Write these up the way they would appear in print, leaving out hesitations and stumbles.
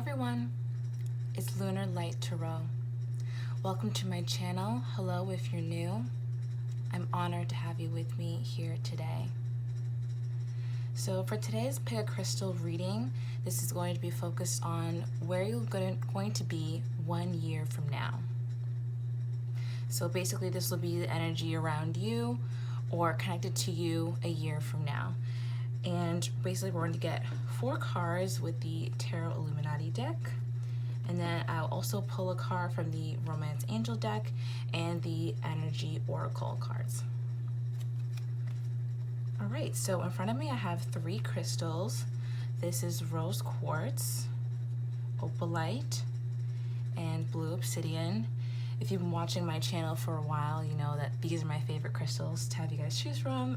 everyone, it's Lunar Light Tarot. Welcome to my channel. Hello if you're new. I'm honored to have you with me here today. So for today's Pick a Crystal reading, this is going to be focused on where you're going to be 1 year from now. So basically this will be the energy around you or connected to you a year from now. And basically we're going to get 4 cards with the Tarot Illuminati deck. And then I'll also pull a card from the Romance Angel deck and the Energy Oracle cards. All right, so in front of me I have 3 crystals. This is rose quartz, opalite, and blue obsidian. If you've been watching my channel for a while, you know that these are my favorite crystals to have you guys choose from.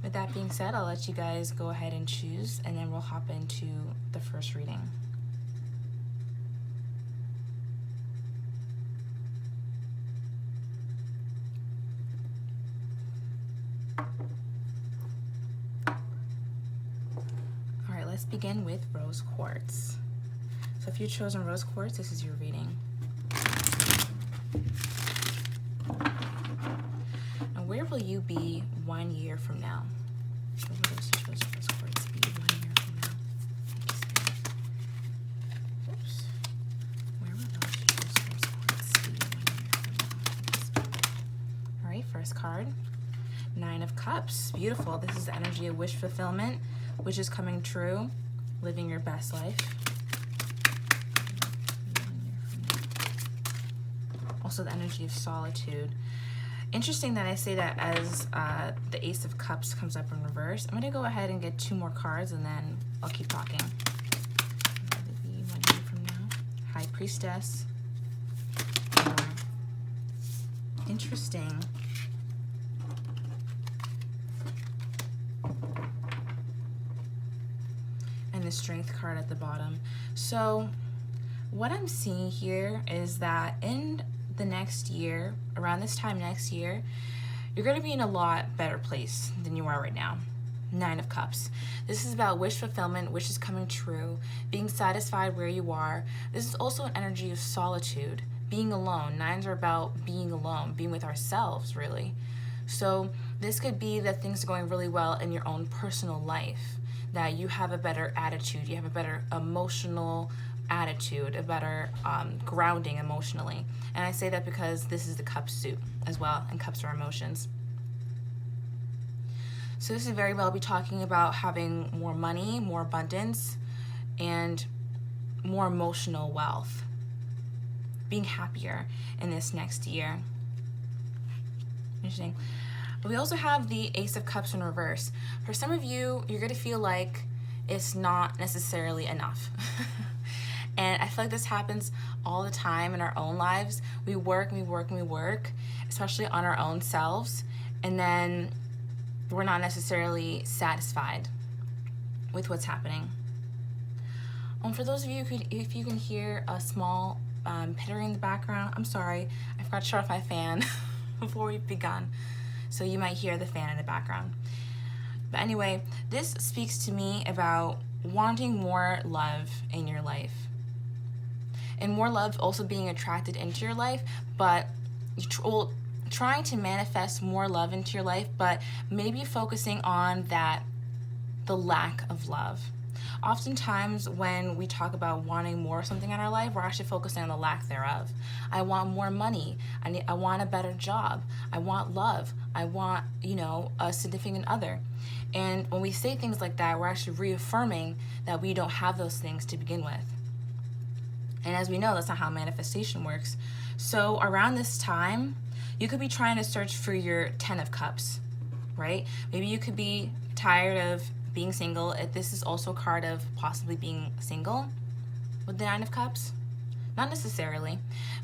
With that being said, I'll let you guys go ahead and choose, and then we'll hop into the first reading. All right, let's begin with rose quartz. So if you've chosen rose quartz, this is your reading. And where will you be 1 year from now? Where will those chosen rose quartz be 1 year from now? Oops. Where will those chosen rose quartz be 1 year from now? All right, first card, 9 of Cups. Beautiful. This is the energy of wish fulfillment, which is coming true, living your best life. Also the energy of solitude. Interesting that I say that as the Ace of Cups comes up in reverse. I'm going to go ahead and get 2 more cards and then I'll keep talking. 1 year from now. High Priestess. Interesting. And the Strength card at the bottom. So what I'm seeing here is that in the next year, around this time next year, you're going to be in a lot better place than you are right now. 9 of Cups. This is about wish fulfillment, wish is coming true, being satisfied where you are. This is also an energy of solitude, being alone. 9s are about being alone, being with ourselves, really. So this could be that things are going really well in your own personal life, that you have a better attitude, you have a better emotional attitude, a better grounding emotionally. And I say that because this is the Cups suit as well, and Cups are emotions. So this is very well be talking about having more money, more abundance, and more emotional wealth. Being happier in this next year. Interesting. But we also have the Ace of Cups in reverse. For some of you, you're going to feel like it's not necessarily enough. And I feel like this happens all the time in our own lives. We work, especially on our own selves, and then we're not necessarily satisfied with what's happening. For those of you, if you can hear a small pittering in the background, I'm sorry, I forgot to shut off my fan before we've begun. So you might hear the fan in the background. But anyway, this speaks to me about wanting more love in your life. And more love also being attracted into your life, but trying to manifest more love into your life, but maybe focusing on the lack of love. Oftentimes when we talk about wanting more of something in our life, we're actually focusing on the lack thereof. I want more money. I want a better job. I want love. I want, a significant other. And when we say things like that, we're actually reaffirming that we don't have those things to begin with. And as we know, that's not how manifestation works. So around this time, you could be trying to search for your 10 of Cups, right? Maybe you could be tired of being single. This is also a card of possibly being single with the 9 of Cups. Not necessarily,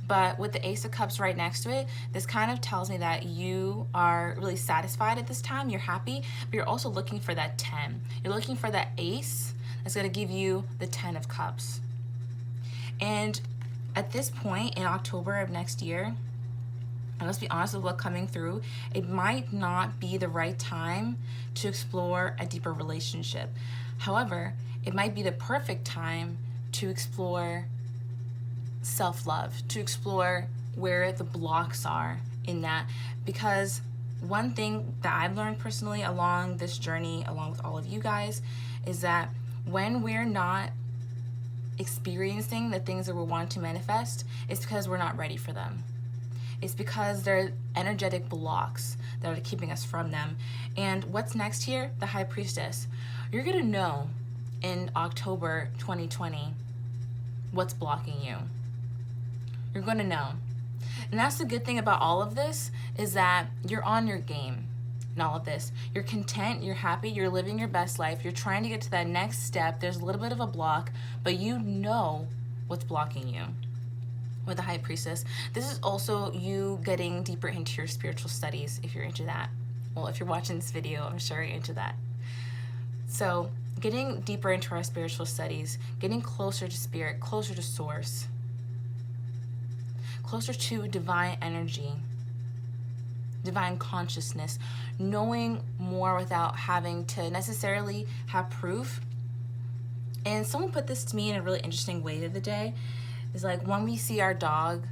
but with the Ace of Cups right next to it, this kind of tells me that you are really satisfied at this time. You're happy, but you're also looking for that 10. You're looking for that ace that's going to give you the 10 of Cups. And at this point in October of next year, and let's be honest with what's coming through, it might not be the right time to explore a deeper relationship. However, it might be the perfect time to explore self-love, to explore where the blocks are in that. Because one thing that I've learned personally along this journey, along with all of you guys, is that when we're not experiencing the things that we want to manifest, it's because we're not ready for them. It's because they're energetic blocks that are keeping us from them. And what's next here? The High Priestess. You're gonna know in October 2020 what's blocking you. You're gonna know. And that's the good thing about all of this, is that you're on your game in all of this. You're content, you're happy, you're living your best life, you're trying to get to that next step. There's a little bit of a block, but you know what's blocking you. With the High Priestess, this is also you getting deeper into your spiritual studies, if you're into that. Well, if you're watching this video, I'm sure you're into that. So getting deeper into our spiritual studies, getting closer to spirit, closer to source, closer to divine energy, divine consciousness, knowing more without having to necessarily have proof. And someone put this to me in a really interesting way the other day. It's like when we see our dog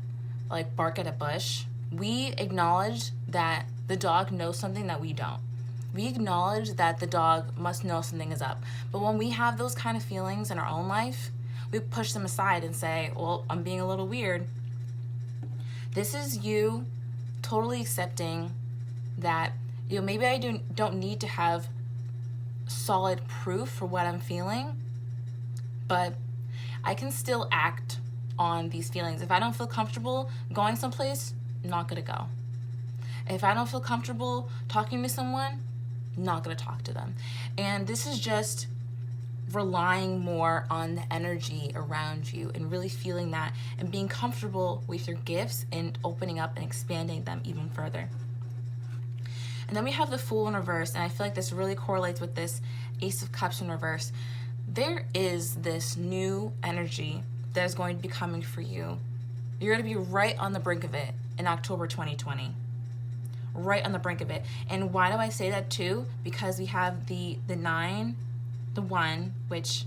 like bark at a bush, we acknowledge that the dog knows something that we don't. We acknowledge that the dog must know something is up. But when we have those kind of feelings in our own life, we push them aside and say, well, I'm being a little weird. This is you totally accepting that, you know, maybe I don't need to have solid proof for what I'm feeling, but I can still act on these feelings. If I don't feel comfortable going someplace, I'm not gonna go. If I don't feel comfortable talking to someone, I'm not gonna talk to them. And this is just relying more on the energy around you and really feeling that and being comfortable with your gifts and opening up and expanding them even further. And then we have the Fool in reverse, and I feel like this really correlates with this Ace of Cups in reverse. There is this new energy that is going to be coming for you. You're going to be right on the brink of it in October 2020. Right on the brink of it. And why do I say that too? Because we have the 9, the 1, which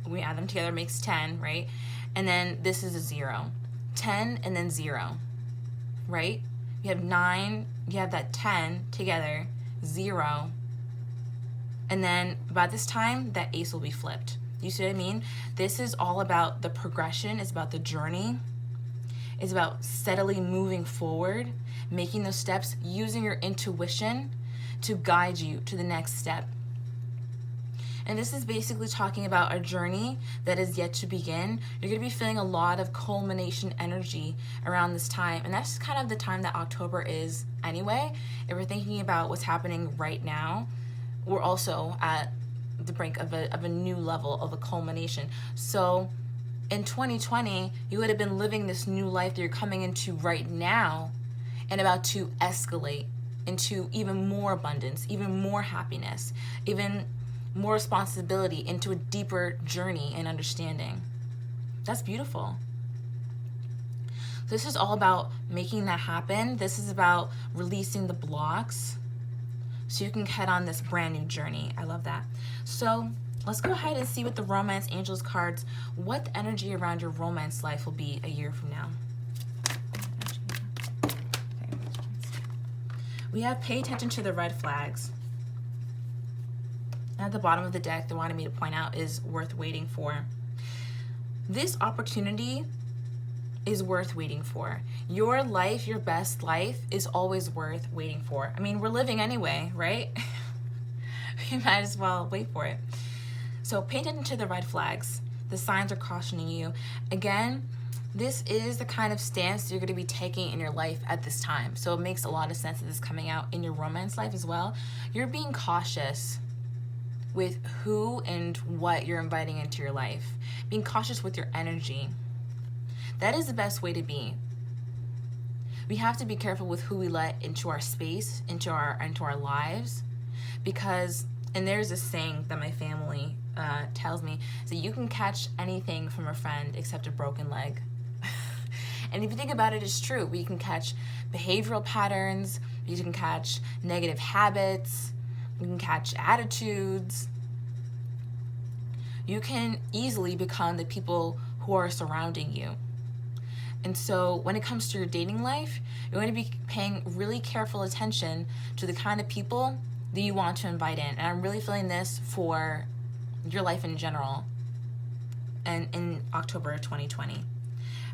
we add them together makes 10, right? And then this is a 0. 10 and then 0, right? You have 9, you have that 10 together, 0. And then by this time, that ace will be flipped. You see what I mean? This is all about the progression. It's about the journey. It's about steadily moving forward, making those steps, using your intuition to guide you to the next step. And this is basically talking about a journey that is yet to begin. You're going to be feeling a lot of culmination energy around this time. And that's kind of the time that October is anyway. If we're thinking about what's happening right now, we're also at the brink of a new level of a culmination. So in 2020, you would have been living this new life that you're coming into right now and about to escalate into even more abundance, even more happiness, even more responsibility, into a deeper journey and understanding. That's beautiful. This is all about making that happen. This is about releasing the blocks so you can head on this brand new journey. I love that. So let's go ahead and see what the Romance Angels cards, what the energy around your romance life will be a year from now. We have pay attention to the red flags. At the bottom of the deck, they wanted me to point out is worth waiting for. This opportunity is worth waiting for. Your life, your best life, is always worth waiting for. I mean, we're living anyway, right? We might as well wait for it. So pay attention to the red flags. The signs are cautioning you. Again, this is the kind of stance you're going to be taking in your life at this time. So it makes a lot of sense that this is coming out in your romance life as well. You're being cautious with who and what you're inviting into your life. Being cautious with your energy. That is the best way to be. We have to be careful with who we let into our space, into our lives, because, and there's a saying that my family tells me, so you can catch anything from a friend except a broken leg. And if you think about it, it's true. We can catch behavioral patterns, you can catch negative habits, we can catch attitudes, you can easily become the people who are surrounding you. And so when it comes to your dating life, you're going to be paying really careful attention to the kind of people that you want to invite in. And I'm really feeling this for your life in general and in October 2020.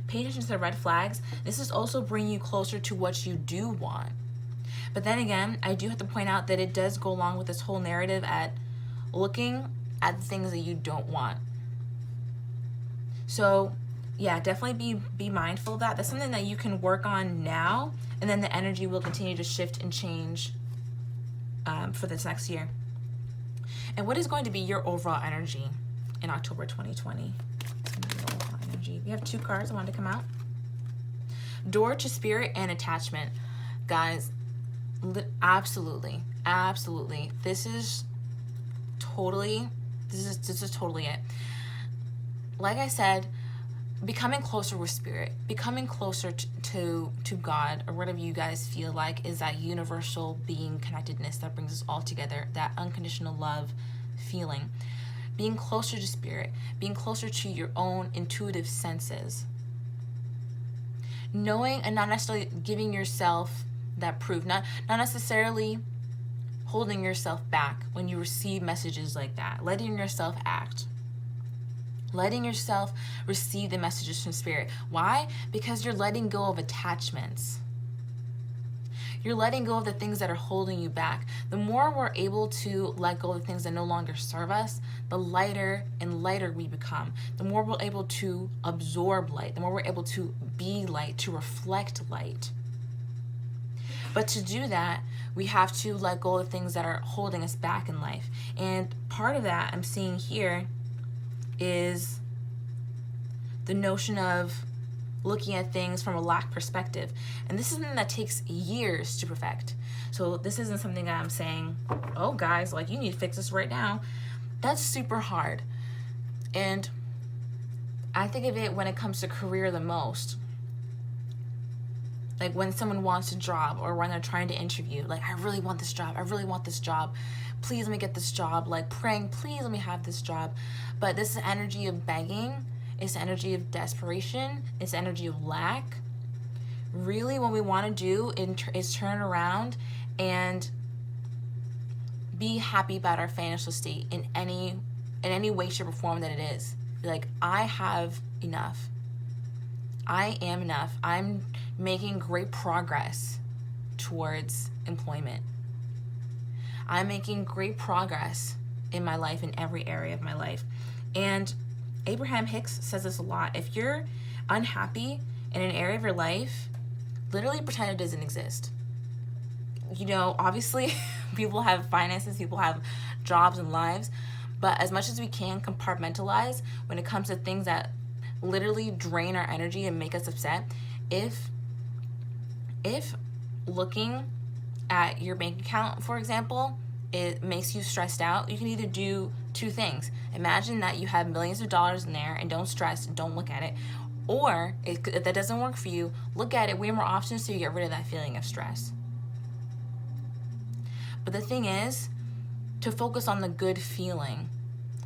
Pay attention to the red flags. This is also bringing you closer to what you do want. But then again, I do have to point out that it does go along with this whole narrative at looking at the things that you don't want. So yeah, definitely be mindful of that. That's something that you can work on now, and then the energy will continue to shift and change for this next year. And what is going to be your overall energy in October 2020? Overall energy. We have 2 cards I wanted to come out. Door to spirit and attachment. Guys, absolutely. This is totally it. Like I said, becoming closer with spirit, becoming closer to God, or whatever you guys feel like is that universal being connectedness that brings us all together, that unconditional love feeling. Being closer to spirit, being closer to your own intuitive senses. Knowing and not necessarily giving yourself that proof, not necessarily holding yourself back when you receive messages like that, letting yourself act. Letting yourself receive the messages from spirit. Why? Because you're letting go of attachments. You're letting go of the things that are holding you back. The more we're able to let go of the things that no longer serve us, the lighter and lighter we become. The more we're able to absorb light, the more we're able to be light, to reflect light. But to do that, we have to let go of things that are holding us back in life. And part of that I'm seeing here is the notion of looking at things from a lack perspective. And this is something that takes years to perfect. So this isn't something that I'm saying, oh guys, like you need to fix this right now. That's super hard. And I think of it when it comes to career the most. Like when someone wants a job or when they're trying to interview, like, I really want this job. I really want this job. Please let me get this job. Like praying, please let me have this job. But this energy of begging, it's energy of desperation, it's energy of lack. Really what we want to do is turn around and be happy about our financial state in any way, shape, or form that it is. Be like, I have enough. I am enough. I'm making great progress towards employment. I'm making great progress in my life, in every area of my life. And Abraham Hicks says this a lot. If you're unhappy in an area of your life, literally pretend it doesn't exist. You know, obviously people have finances, people have jobs and lives, but as much as we can compartmentalize when it comes to things that literally drain our energy and make us upset. If looking at your bank account, for example, it makes you stressed out, you can either do 2 things. Imagine that you have millions of dollars in there and don't stress, don't look at it. Or if that doesn't work for you, look at it way more often so you get rid of that feeling of stress. But the thing is to focus on the good feeling,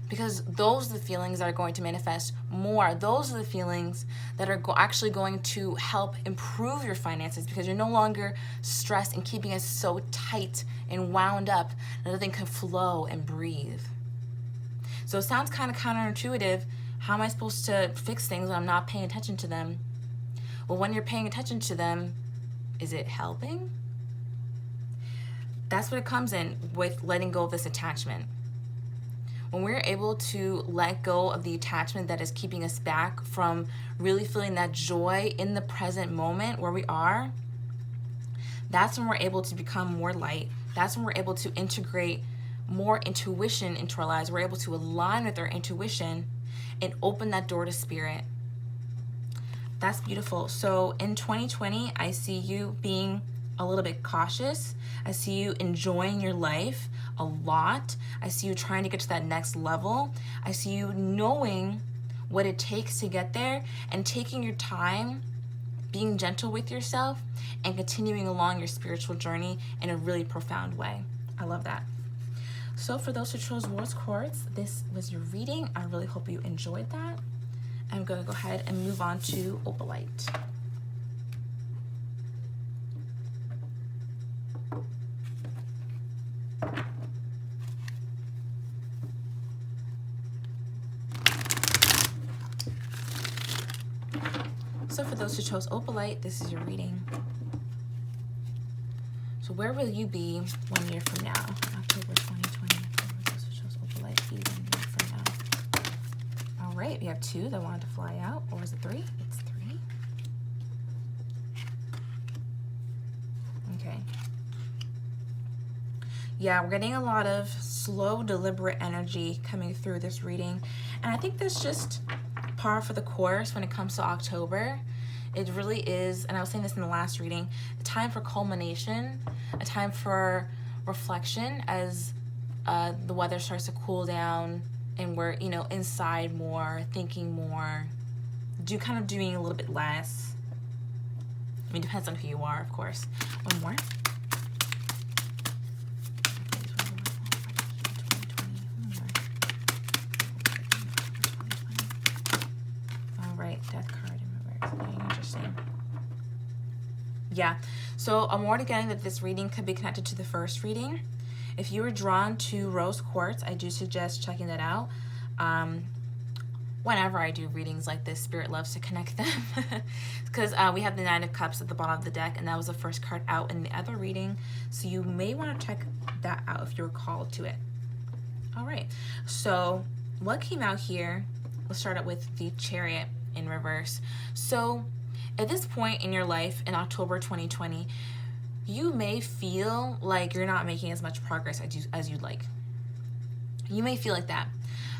because those are the feelings that are going to manifest more. Those are the feelings that are actually going to help improve your finances, because you're no longer stressed and keeping it so tight and wound up that nothing can flow and breathe. So it sounds kind of counterintuitive. How am I supposed to fix things when I'm not paying attention to them? Well, when you're paying attention to them, is it helping? That's what it comes in with letting go of this attachment. When we're able to let go of the attachment that is keeping us back from really feeling that joy in the present moment where we are, that's when we're able to become more light. That's when we're able to integrate more intuition into our lives. We're able to align with our intuition and open that door to spirit. That's beautiful. So in 2020, I see you being a little bit cautious. I see you enjoying your life a lot. I see you trying to get to that next level. I see you knowing what it takes to get there and taking your time, being gentle with yourself, and continuing along your spiritual journey in a really profound way. I love that. So for those who chose rose quartz, this was your reading. I really hope you enjoyed that. I'm going to go ahead and move on to Opalite. So for those who chose Opalite, this is your reading. So where will you be 1 year from now? October 2020. For those who chose Opalite, be 1 year from now. All right, we have 2 that wanted to fly out. Or is it 3? It's 3. Okay. Yeah, we're getting a lot of slow, deliberate energy coming through this reading. And I think that's just par for the course when it comes to October. It really is, and I was saying this in the last reading, a time for culmination, a time for reflection as the weather starts to cool down and we're, you know, inside more, thinking more, kind of doing a little bit less. I mean, depends on who you are, of course. One more. All right, death card. Interesting. Yeah, so I'm already getting that this reading could be connected to the first reading. If you were drawn to rose quartz, I do suggest checking that out. Whenever I do readings like this, Spirit loves to connect them because we have the 9 of Cups at the bottom of the deck, and that was the first card out in the other reading, so you may want to check that out if you're called to it. All right, so what came out here, let's start out with the Chariot in reverse. So at this point in your life in October 2020, you may feel like you're not making as much progress as you'd like. You may feel like that.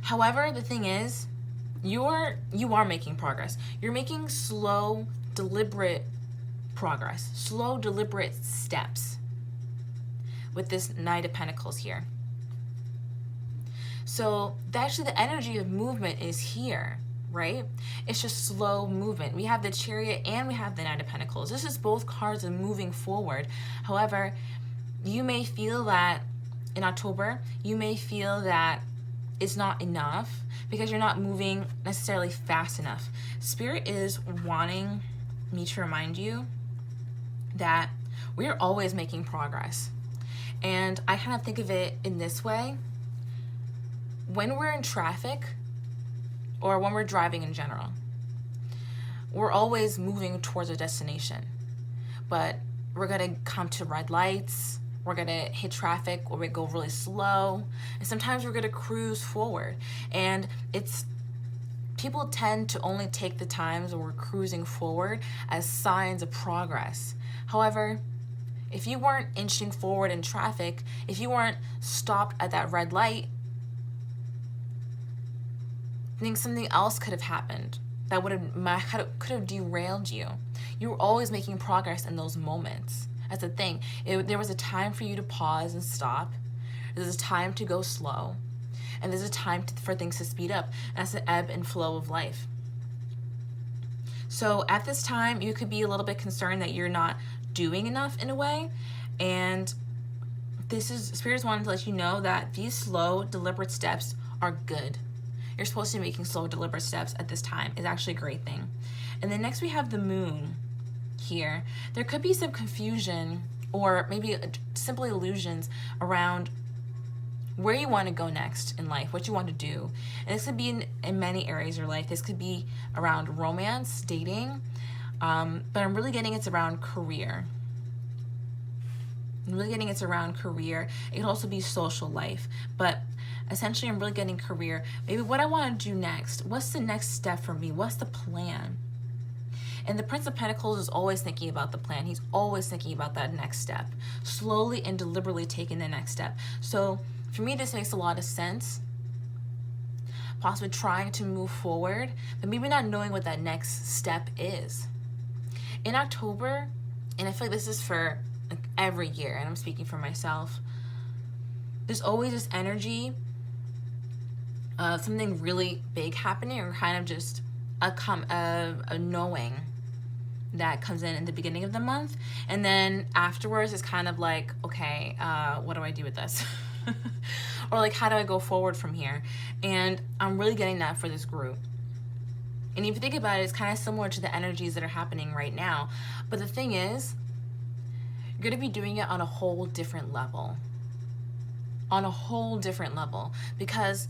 However, the thing is, you are making progress. You're making slow, deliberate progress, slow, deliberate steps with this Knight of Pentacles here. So actually the energy of movement is here, right? It's just slow movement. We have the Chariot and we have the Knight of Pentacles. This is both cards of moving forward. However, you may feel that in October, you may feel that it's not enough because you're not moving necessarily fast enough. Spirit is wanting me to remind you that we're always making progress. And I kind of think of it in this way. When we're in traffic, or when we're driving in general, we're always moving towards a destination. But we're gonna come to red lights, we're gonna hit traffic, or we go really slow, and sometimes we're gonna cruise forward. And people tend to only take the times when we're cruising forward as signs of progress. However, if you weren't inching forward in traffic, if you weren't stopped at that red light, I think something else could have happened that could have derailed you. You were always making progress in those moments. That's the thing. There was a time for you to pause and stop. There's a time to go slow. And there's a time for things to speed up. That's the ebb and flow of life. So at this time, you could be a little bit concerned that you're not doing enough in a way. And Spirit's wanting to let you know that these slow, deliberate steps are good. You're supposed to be making slow, deliberate steps at this time. It's actually a great thing. And then next we have the Moon here. There could be some confusion or maybe simply illusions around where you want to go next in life, what you want to do. And this could be in many areas of your life. This could be around romance, dating, but I'm really getting it's around career. I'm really getting it's around career. It can also be social life, but essentially I'm really getting career. Maybe what I want to do next. What's the next step for me? What's the plan? And the Prince of Pentacles is always thinking about the plan. He's always thinking about that next step, slowly and deliberately taking the next step. So for me, this makes a lot of sense. Possibly trying to move forward, but maybe not knowing what that next step is. In October, and I feel like this is for like every year, and I'm speaking for myself, there's always this energy of something really big happening, or kind of just a knowing that comes in the beginning of the month, and then afterwards it's kind of like, okay, what do I do with this? Or like, how do I go forward from here? And I'm really getting that for this group. And if you think about it, it's kind of similar to the energies that are happening right now. But the thing is, you're going to be doing it on a whole different level. On a whole different level. Because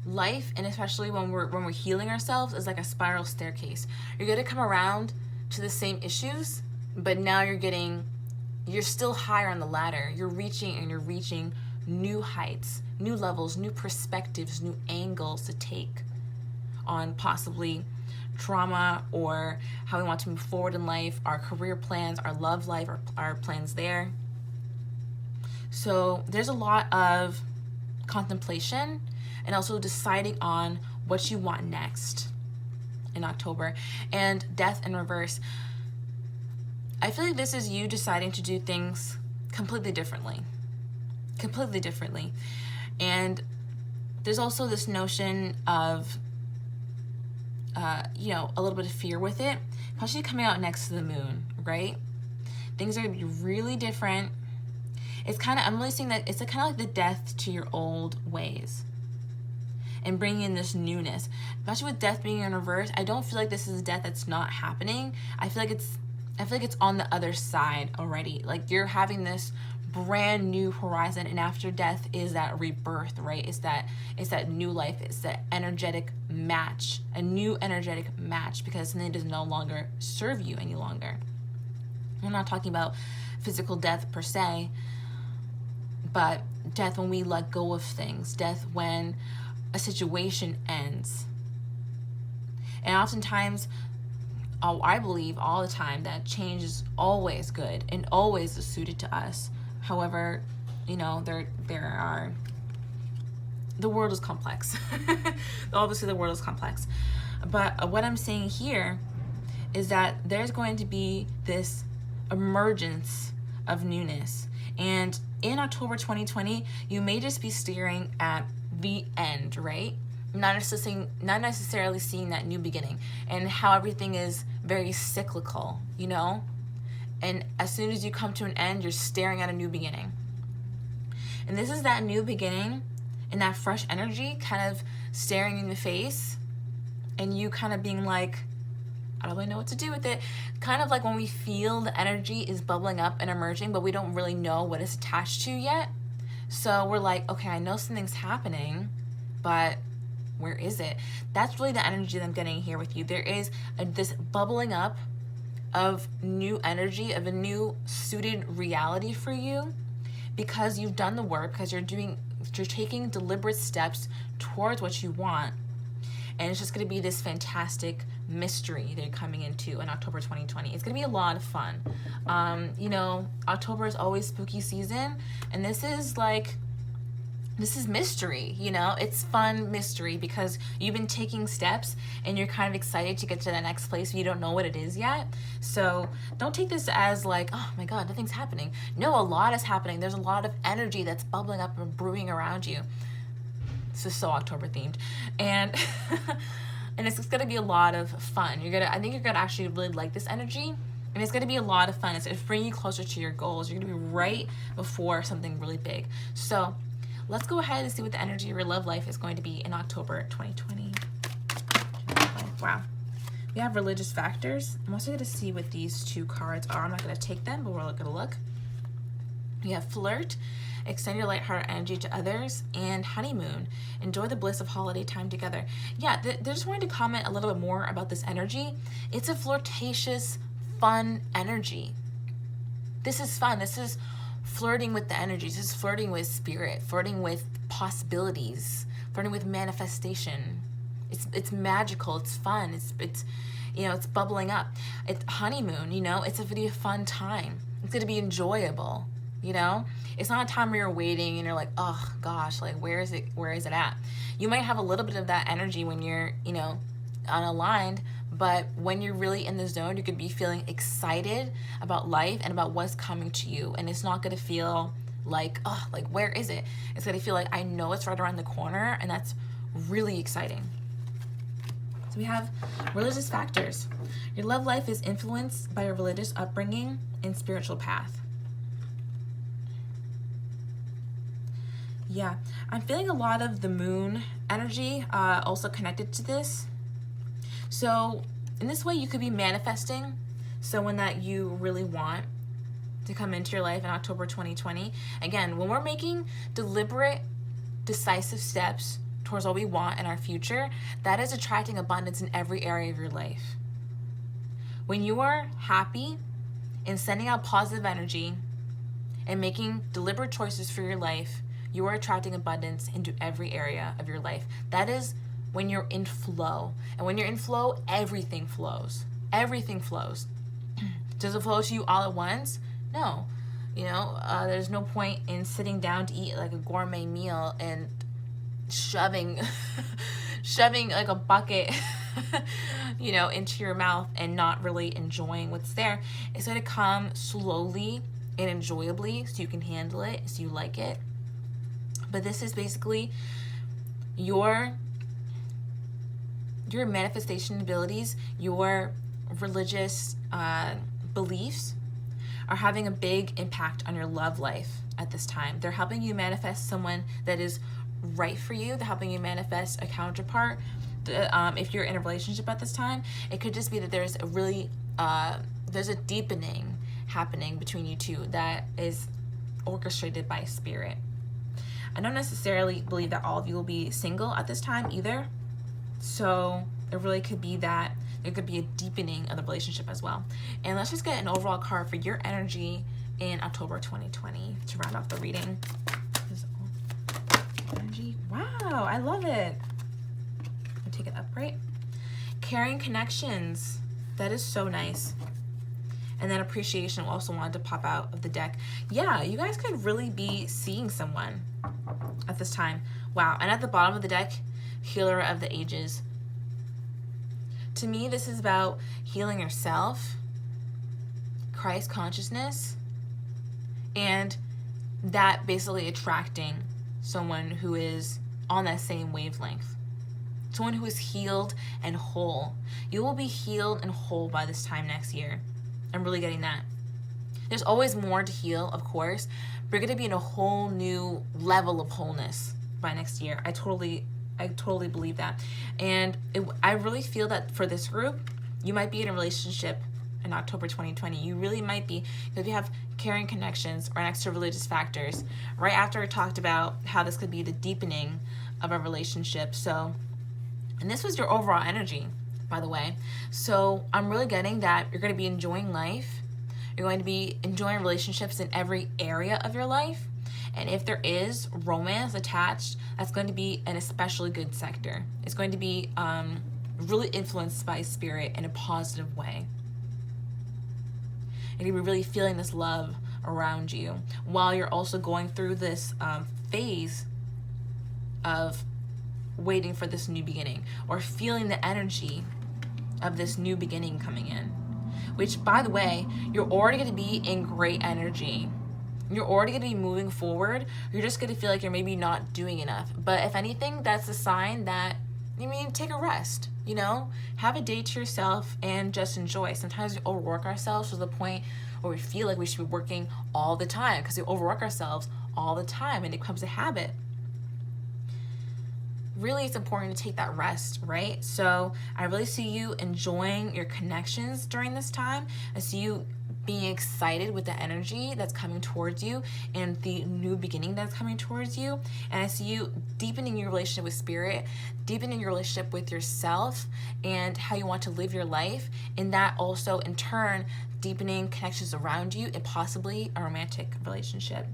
life, and especially when we're healing ourselves, is like a spiral staircase. You're going to come around to the same issues, but now you're still higher on the ladder. You're reaching new heights, new levels, new perspectives, new angles to take on possibly trauma or how we want to move forward in life, our career plans, our love life, our plans there. So there's a lot of contemplation and also deciding on what you want next in October. And death in reverse. I feel like this is you deciding to do things completely differently. And there's also this notion of a little bit of fear with it, especially coming out next to the moon, right? Things are going to be really different. I'm really seeing that it's kind of like the death to your old ways and bringing in this newness. Especially with death being in reverse, I don't feel like this is a death that's not happening. I feel like it's on the other side already. Like you're having this brand new horizon, and after death is that rebirth, right? It's that new life. It's that energetic match, a new energetic match, because something does no longer serve you any longer. I'm not talking about physical death per se, but death when we let go of things, death when a situation ends. And oftentimes, I believe all the time that change is always good and always suited to us. However, the world is complex. Obviously, the world is complex. But what I'm saying here is that there's going to be this emergence of newness. And in October 2020, you may just be staring at the end, right? Not necessarily seeing that new beginning, and how everything is very cyclical, And as soon as you come to an end, you're staring at a new beginning. And this is that new beginning and that fresh energy kind of staring in the face, and you kind of being like, I don't really know what to do with it. Kind of like when we feel the energy is bubbling up and emerging, but we don't really know what it's attached to yet. So we're like, okay, I know something's happening, but where is it? That's really the energy that I'm getting here with you. There is this bubbling up of new energy, of a new suited reality for you, because you've done the work, because you're taking deliberate steps towards what you want. And it's just going to be this fantastic mystery that you're coming into in October 2020. It's going to be a lot of fun. October is always spooky season, and this is mystery, It's fun mystery because you've been taking steps and you're kind of excited to get to the next place, but you don't know what it is yet. So don't take this as like, oh my God, nothing's happening. No, a lot is happening. There's a lot of energy that's bubbling up and brewing around you. This is so October themed. And and it's going to be a lot of fun. I think you're going to actually really like this energy. And it's going to be a lot of fun. It's going to bring you closer to your goals. You're going to be right before something really big. So let's go ahead and see what the energy of your love life is going to be in October 2020. Wow. We have religious factors. I'm also going to see what these two cards are. I'm not going to take them, but we're going to look. We have flirt, extend your lighthearted energy to others, and honeymoon. Enjoy the bliss of holiday time together. Yeah, they just wanted to comment a little bit more about this energy. It's a flirtatious, fun energy. This is fun. This is flirting with the energies. This is flirting with spirit, flirting with possibilities, flirting with manifestation. It's magical. It's fun. It's bubbling up. It's honeymoon. It's a really fun time. It's gonna be enjoyable. It's not a time where you're waiting and you're like, oh gosh, like where is it at? You might have a little bit of that energy when you're unaligned, but when you're really in the zone, you could be feeling excited about life and about what's coming to you. And it's not going to feel like, oh, like where is it? It's going to feel like I know it's right around the corner, and that's really exciting. So we have religious factors. Your love life is influenced by your religious upbringing and spiritual path. Yeah, I'm feeling a lot of the moon energy also connected to this. So in this way, you could be manifesting someone that you really want to come into your life in October 2020. Again, when we're making deliberate, decisive steps towards what we want in our future, that is attracting abundance in every area of your life. When you are happy and sending out positive energy and making deliberate choices for your life, you are attracting abundance into every area of your life. That is when you're in flow. And when you're in flow, everything flows. Everything flows. Does it flow to you all at once? No. You know, there's no point in sitting down to eat like a gourmet meal and shoving like a bucket you know, into your mouth and not really enjoying what's there. It's going to come slowly and enjoyably so you can handle it, so you like it. But this is basically your manifestation abilities, your religious beliefs are having a big impact on your love life at this time. They're helping you manifest someone that is right for you. They're helping you manifest a counterpart. If you're in a relationship at this time, it could just be that there's a really there's a deepening happening between you two that is orchestrated by spirit. I don't necessarily believe that all of you will be single at this time either. So it really could be that there could be a deepening of the relationship as well. And let's just get an overall card for your energy in October 2020 to round off the reading. Energy. Wow, I love it. I'll take it upright. Caring connections. That is so nice. And then appreciation also wanted to pop out of the deck. Yeah, you guys could really be seeing someone at this time. Wow. And at the bottom of the deck, healer of the ages. To me, this is about healing yourself, Christ consciousness, and that basically attracting someone who is on that same wavelength. Someone who is healed and whole. You will be healed and whole by this time next year. I'm really getting that. There's always more to heal, of course, but you're going to be in a whole new level of wholeness by next year. I totally believe that. And I really feel that for this group, you might be in a relationship in October 2020. You really might be, because you have caring connections or extra religious factors. Right after I talked about how this could be the deepening of a relationship. So, and this was your overall energy, by the way. So I'm really getting that you're going to be enjoying life. You're going to be enjoying relationships in every area of your life. And if there is romance attached, that's going to be an especially good sector. It's going to be really influenced by spirit in a positive way. And you'll be really feeling this love around you while you're also going through this phase of waiting for this new beginning, or feeling the energy of this new beginning coming in. Which, by the way, you're already going to be in great energy. You're already going to be moving forward. You're just going to feel like you're maybe not doing enough. But if anything, that's a sign that you need to take a rest, you know? Have a day to yourself and just enjoy. Sometimes we overwork ourselves to the point where we feel like we should be working all the time because we overwork ourselves all the time and it becomes a habit. Really, it's important to take that rest, right? So I really see you enjoying your connections during this time. I see you being excited with the energy that's coming towards you and the new beginning that's coming towards you. And I see you deepening your relationship with spirit, deepening your relationship with yourself and how you want to live your life. And that also, in turn, deepening connections around you and possibly a romantic relationship.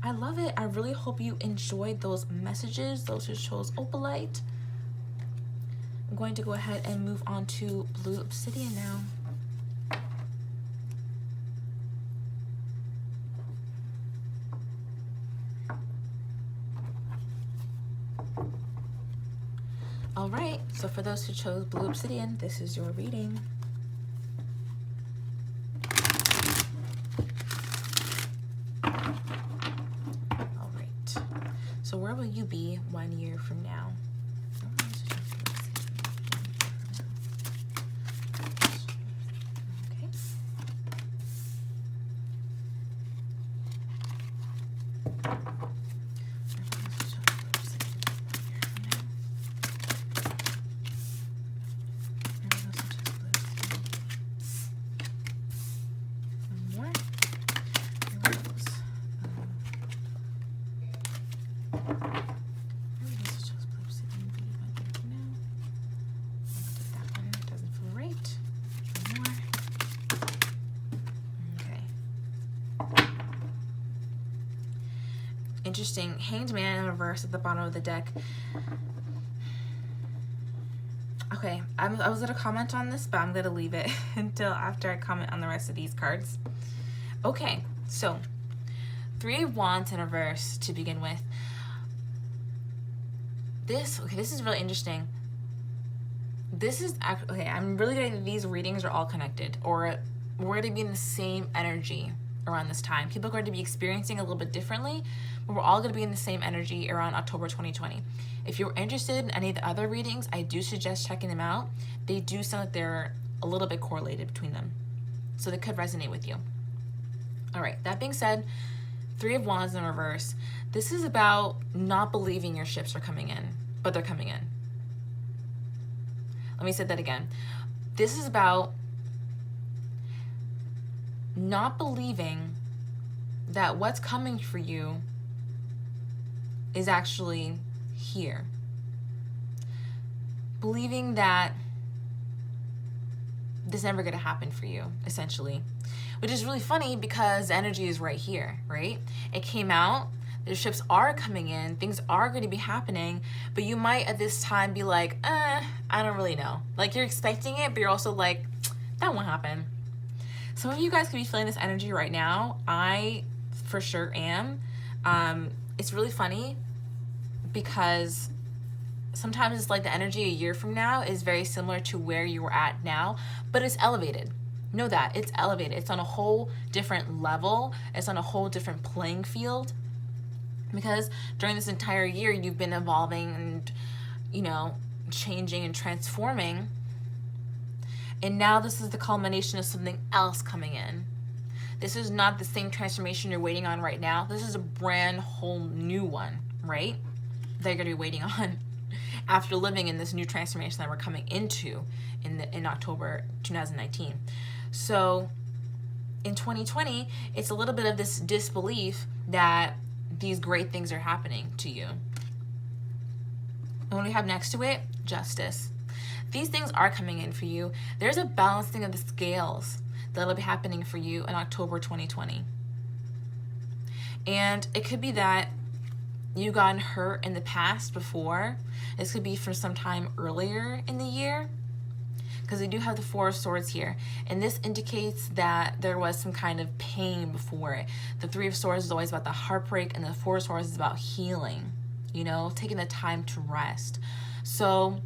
I love it. I really hope you enjoyed those messages, those who chose Opalite. I'm going to go ahead and move on to blue obsidian now. All right, so for those who chose blue obsidian, this is your reading. So where will you be 1 year from now? Okay. interesting. Hanged Man in reverse at the bottom of the deck. Okay, I was going to comment on this, but I'm going to leave it until after I comment on the rest of these cards. Okay, so 3 of Wands in reverse to begin with. This is really interesting. This is, okay, I'm really getting that these readings are all connected, or we're going to be in the same energy around this time. People are going to be experiencing a little bit differently, but we're all going to be in the same energy around October 2020. If you're interested in any of the other readings, I do suggest checking them out. They do sound like they're a little bit correlated between them, so they could resonate with you. All right, that being said, 3 of Wands in reverse. This is about not believing your ships are coming in, but they're coming in. Let me say that again. This is about not believing that what's coming for you is actually here. Believing that this is never going to happen for you, essentially. Which is really funny because the energy is right here, right? It came out, the ships are coming in, things are going to be happening, but you might at this time be like, I don't really know. Like, you're expecting it, but you're also like, that won't happen. Some of you guys could be feeling this energy right now. I for sure am. It's really funny because sometimes it's like the energy a year from now is very similar to where you were at now, but it's elevated. Know that it's elevated. It's on a whole different level. It's on a whole different playing field, because during this entire year you've been evolving and, you know, changing and transforming, and now this is the culmination of something else coming in. This is not the same transformation you're waiting on right now. This is a brand whole new one, right, that you're going to be waiting on after living in this new transformation that we're coming into in October 2019. So in 2020, it's a little bit of this disbelief that these great things are happening to you. And what we have next to it, justice. These things are coming in for you. There's a balancing of the scales that'll be happening for you in October 2020. And it could be that you gotten hurt in the past before. This could be from some time earlier in the year, because we do have the 4 of Swords here, and this indicates that there was some kind of pain before it. The 3 of Swords is always about the heartbreak, and the 4 of Swords is about healing, you know, taking the time to rest. So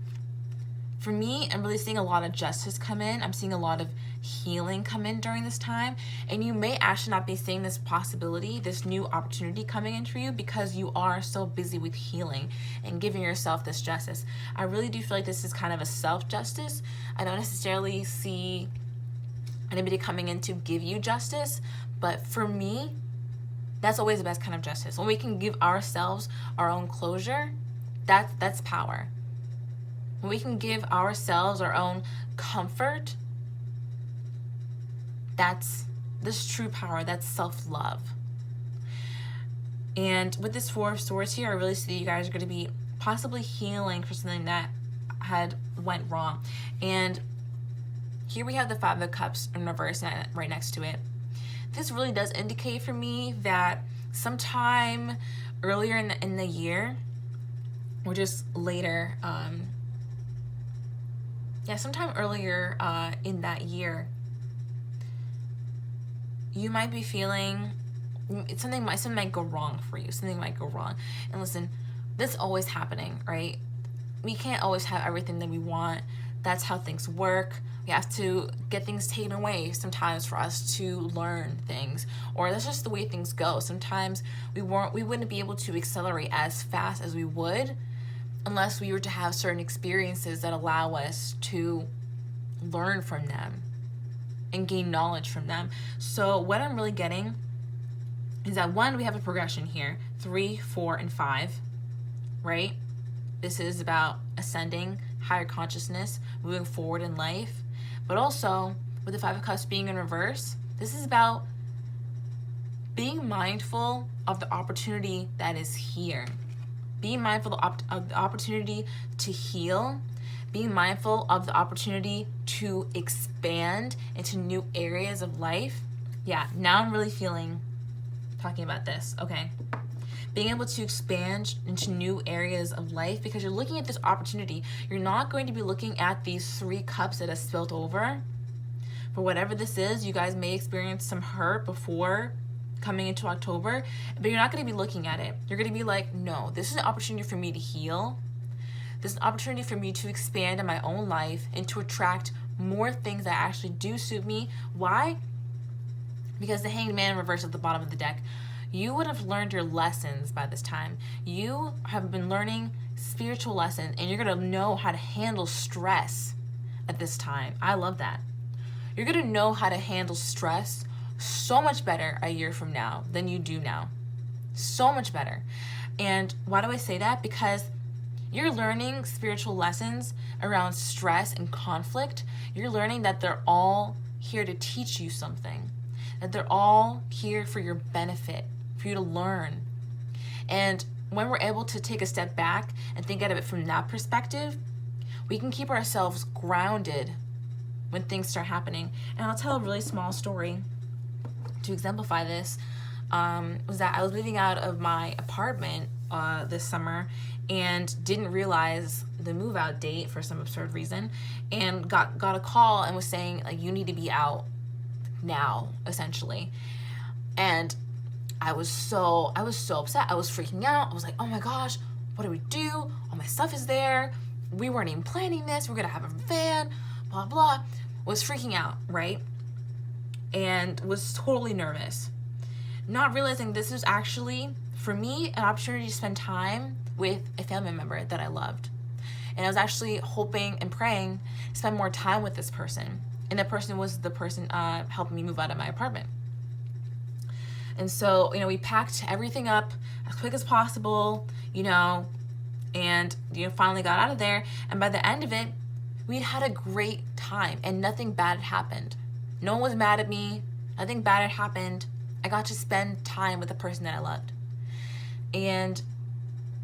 for me, I'm really seeing a lot of justice come in. I'm seeing a lot of healing come in during this time, and you may actually not be seeing this possibility, this new opportunity coming in for you, because you are so busy with healing and giving yourself this justice. I really do feel like this is kind of a self-justice. I don't necessarily see anybody coming in to give you justice, but for me, that's always the best kind of justice. When we can give ourselves our own closure, that's power. When we can give ourselves our own comfort, this true power, that's self-love. And with this 4 of Swords here, I really see you guys are going to be possibly healing for something that had went wrong. And here we have the 5 of Cups in reverse right next to it. This really does indicate for me that sometime earlier in the year, or just later, sometime earlier in that year, you might be feeling something might go wrong for you. Something might go wrong. And listen, this is always happening, right? We can't always have everything that we want. That's how things work. We have to get things taken away sometimes for us to learn things, or that's just the way things go. Sometimes we wouldn't be able to accelerate as fast as we would unless we were to have certain experiences that allow us to learn from them and gain knowledge from them. So what I'm really getting is that, one, we have a progression here, 3, 4, and 5, right? This is about ascending, higher consciousness, moving forward in life. But also, with the 5 of Cups being in reverse, this is about being mindful of the opportunity that is here. Being mindful of the opportunity to heal, being mindful of the opportunity to expand into new areas of life. Yeah, now I'm really talking about this, okay? being able to expand into new areas of life, because you're looking at this opportunity. You're not going to be looking at these 3 cups that have spilled over. For whatever this is, you guys may experience some hurt before coming into October, but you're not going to be looking at it. You're going to be like, no, this is an opportunity for me to heal. This is an opportunity for me to expand in my own life and to attract more things that actually do suit me. Why? Because the Hanged Man reversed at the bottom of the deck. You would have learned your lessons by this time. You have been learning spiritual lessons, and you're going to know how to handle stress at this time. I love that. You're going to know how to handle stress so much better a year from now than you do now. So much better. And why do I say that? Because you're learning spiritual lessons around stress and conflict. You're learning that they're all here to teach you something, that they're all here for your benefit, for you to learn. And when we're able to take a step back and think of it from that perspective, we can keep ourselves grounded when things start happening. And I'll tell a really small story to exemplify this. Was that I was moving out of my apartment this summer and didn't realize the move out date for some absurd reason, and got a call and was saying, like, you need to be out now, essentially. And I was so upset. I was freaking out. I was like, oh my gosh, what do we do? All my stuff is there. We weren't even planning this. We're gonna have a van, blah blah. Was freaking out, right? And was totally nervous, not realizing this was actually, for me, an opportunity to spend time with a family member that I loved. And I was actually hoping and praying to spend more time with this person. And that person was the person helping me move out of my apartment. And so, we packed everything up as quick as possible, and, finally got out of there. And by the end of it, we'd had a great time and nothing bad had happened. No one was mad at me. Nothing bad had happened. I got to spend time with the person that I loved. And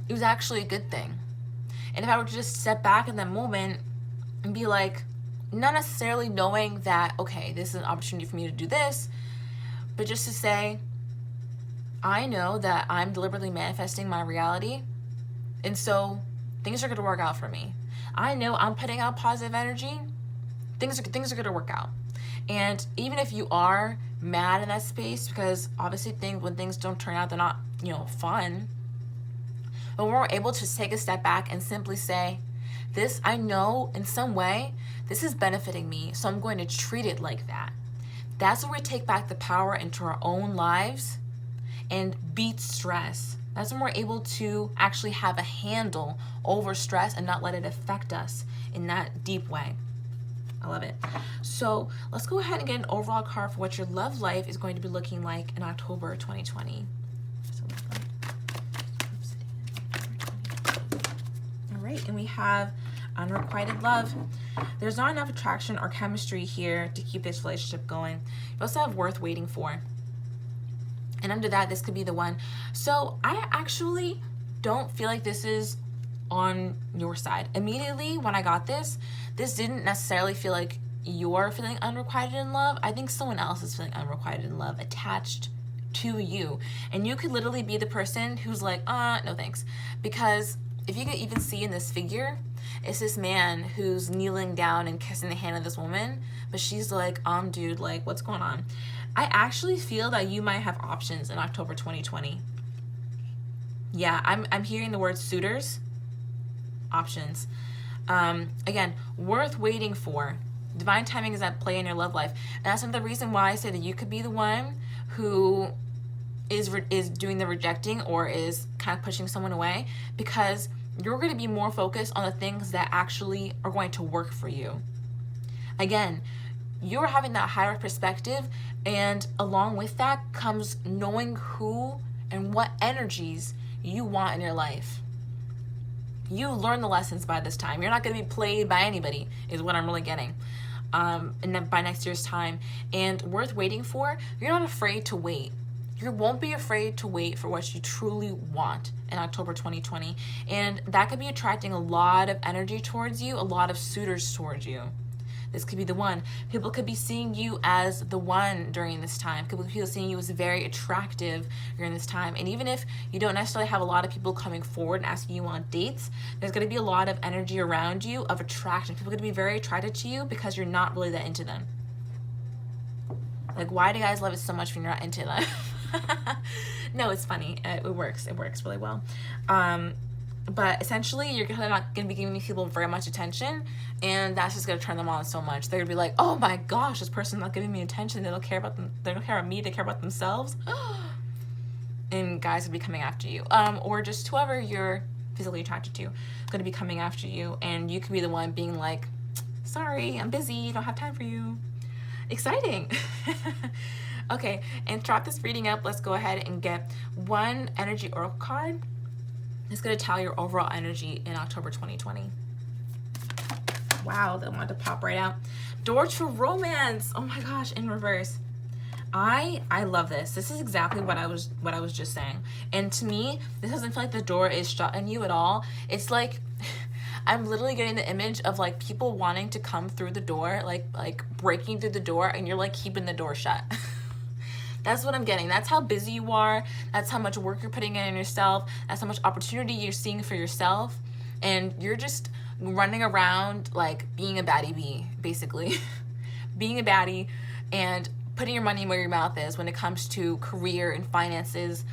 it was actually a good thing. And if I were to just step back in that moment and be like, not necessarily knowing that, okay, this is an opportunity for me to do this, but just to say, I know that I'm deliberately manifesting my reality, and so things are going to work out for me. I know I'm putting out positive energy. Things are going to work out. And even if you are mad in that space, because obviously when things don't turn out, they're not, fun. But when we're able to take a step back and simply say, this, I know in some way, this is benefiting me, so I'm going to treat it like that. That's when we take back the power into our own lives and beat stress. That's when we're able to actually have a handle over stress and not let it affect us in that deep way. I love it. So let's go ahead and get an overall card for what your love life is going to be looking like in October 2020. All right, and we have unrequited love. There's not enough attraction or chemistry here to keep this relationship going. You also have worth waiting for. And under that, this could be the one. So I actually don't feel like this is on your side. Immediately when I got this didn't necessarily feel like you're feeling unrequited in love. I think someone else is feeling unrequited in love attached to you. And you could literally be the person who's like, no thanks. Because if you could even see in this figure, it's this man who's kneeling down and kissing the hand of this woman, but she's like, dude, like, what's going on? I actually feel that you might have options in October 2020. Yeah, I'm hearing the word suitors, options. Again, worth waiting for. Divine timing is at play in your love life. And that's another reason why I say that you could be the one who is doing the rejecting or is kind of pushing someone away, because you're going to be more focused on the things that actually are going to work for you. Again, you're having that higher perspective, and along with that comes knowing who and what energies you want in your life. You learn the lessons by this time. You're not going to be played by anybody, is what I'm really getting. And then by next year's time. And worth waiting for, you're not afraid to wait. You won't be afraid to wait for what you truly want in October 2020. And that could be attracting a lot of energy towards you, a lot of suitors towards you. This could be the one. People could be seeing you as the one during this time. People could be seeing you as very attractive during this time. And even if you don't necessarily have a lot of people coming forward and asking you on dates, there's going to be a lot of energy around you of attraction. People are going to be very attracted to you because you're not really that into them. Like, why do guys love it so much when you're not into them? No, it's funny. It works. It works really well. But essentially, you're not going to be giving these people very much attention, and that's just going to turn them on so much. They're going to be like, oh my gosh, this person's not giving me attention. They don't care about them. They don't care about me. They care about themselves. And guys will be coming after you. Or just whoever you're physically attracted to going to be coming after you, and you could be the one being like, sorry, I'm busy. Don't have time for you. Exciting. Okay, and to wrap this reading up, let's go ahead and get one energy oracle card. It's going to tell your overall energy in October 2020. Wow, they wanted to pop right out. Door to romance. Oh my gosh, in reverse. I love this. This is exactly what I was just saying. And to me, this doesn't feel like the door is shut on you at all. It's like I'm literally getting the image of like people wanting to come through the door, like breaking through the door, and you're like keeping the door shut. That's what I'm getting. That's how busy you are. That's how much work you're putting in yourself. That's how much opportunity you're seeing for yourself. And you're just running around like being a baddie bee, basically. Being a baddie and putting your money where your mouth is when it comes to career and finances.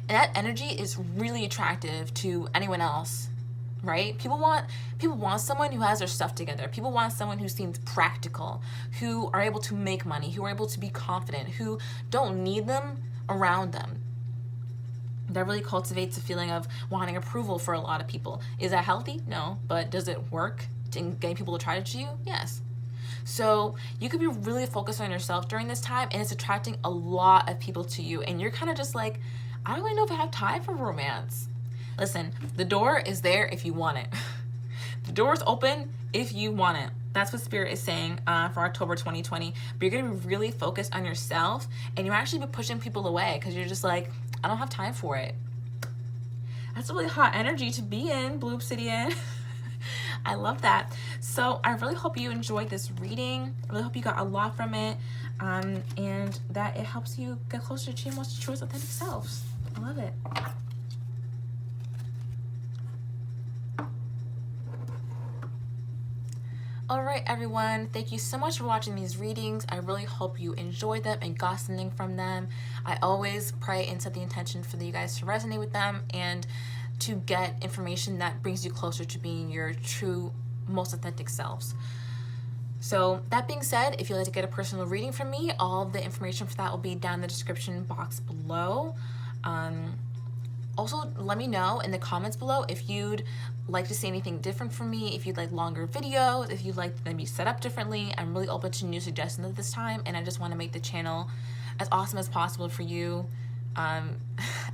And that energy is really attractive to anyone else, right? People want someone who has their stuff together. People want someone who seems practical, who are able to make money, who are able to be confident, who don't need them around them. That really cultivates a feeling of wanting approval for a lot of people. Is that healthy? No. But does it work in getting people attracted to you? Yes. So you could be really focused on yourself during this time, and it's attracting a lot of people to you. And you're kind of just like, I don't really know if I have time for romance. Listen, the door is there if you want it. The door is open if you want it. That's what Spirit is saying for October 2020. But you're going to be really focused on yourself, and you're actually be pushing people away because you're just like, I don't have time for it. That's a really hot energy to be in, Blue Obsidian. I love that. So I really hope you enjoyed this reading. I really hope you got a lot from it, and that it helps you get closer to your most true, authentic selves. I love it. Alright everyone, thank you so much for watching these readings. I really hope you enjoyed them and got something from them. I always pray and set the intention for you guys to resonate with them and to get information that brings you closer to being your true, most authentic selves. So that being said, if you'd like to get a personal reading from me, all of the information for that will be down in the description box below. Also, let me know in the comments below if you'd like to see anything different from me, if you'd like longer videos, if you'd like them to be set up differently. I'm really open to new suggestions at this time, and I just want to make the channel as awesome as possible for you. I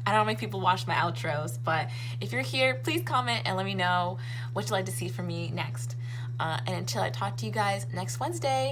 don't make people watch my outros, but if you're here, please comment and let me know what you'd like to see from me next. And until I talk to you guys next Wednesday.